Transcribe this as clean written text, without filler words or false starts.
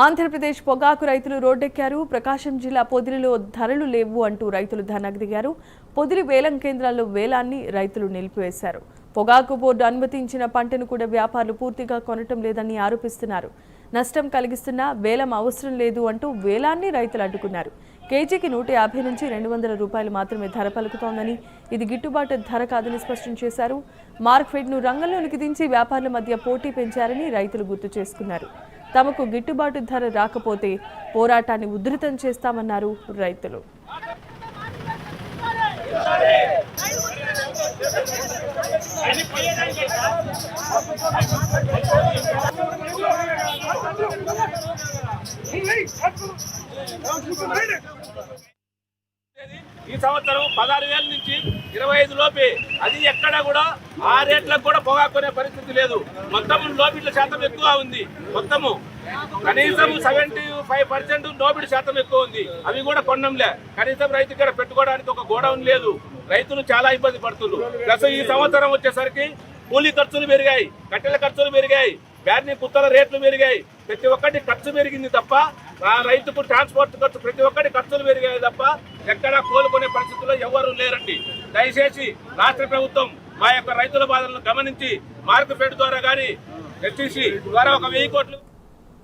ఆంధ్రప్రదేశ్ పొగాకు రైతులు రోడ్డెక్కారు. ప్రకాశం జిల్లా పొదిలిలో ధరలు లేవు అంటూ రైతులు ధర్నాకు దిగారు. పొదిలి వేలం కేంద్రాల్లో వేలాన్ని రైతులు నిలిపివేశారు. పొగాకు బోర్డు అనుమతించిన పంటను కూడా వ్యాపారులు పూర్తిగా కొనటం లేదని ఆరోపిస్తున్నారు. నష్టం కలిగిస్తున్నా వేలం అవసరం లేదు అంటూ వేలాన్ని రైతులు అడ్డుకున్నారు. కేజీకి 150 నుంచి 200 రూపాయలు మాత్రమే ధర పలుకుతోందని, ఇది గిట్టుబాటు ధర కాదని స్పష్టం చేశారు. మార్కెట్ను రంగంలోనికి దించి వ్యాపారుల మధ్య పోటీ పెంచారని రైతులు గుర్తు చేసుకున్నారు. తమకు గిట్టుబాటు ధర రాకపోతే పోరాటాన్ని ఉధృతం చేస్తామన్నారు రైతులు. ఈ సంవత్సరం 16,000 నుంచి 25 లోపే, అది ఎక్కడ కూడా ఆ రేట్లకు కూడా పొగాకునే పరిస్థితి లేదు. మొత్తం లోబిడ్ల శాతం ఎక్కువ ఉంది. మొత్తము కనీసం 75% లోబిడ్ శాతం ఎక్కువ ఉంది. అవి కూడా కొనడంలే. కనీసం రైతు ఇక్కడ పెట్టుకోవడానికి ఒక గోడౌన్ లేదు. రైతులు చాలా ఇబ్బంది పడుతున్నారు. ప్లస్ ఈ సంవత్సరం వచ్చేసరికి కూలీ ఖర్చులు పెరిగాయి, కట్టెల ఖర్చులు పెరిగాయి, బ్యాడ్ని కుత్తల రేట్లు పెరిగాయి. ప్రతి ఒక్కటి ఖర్చు పెరిగింది తప్ప ఆ రైతుకు ట్రాన్స్పోర్ట్ ఖర్చు ప్రతి ఒక్కటి ఖర్చులు పెరిగాయి తప్ప ఎక్కడా కోలుకునే పరిస్థితుల్లో ఎవరు లేరండి. దయచేసి రాష్ట్ర ప్రభుత్వం మా యొక్క రైతుల బాధలను గమనించి మార్కెట్ ద్వారా కానీ ఎస్టీసీ ద్వారా ఒక 1000 కోట్లు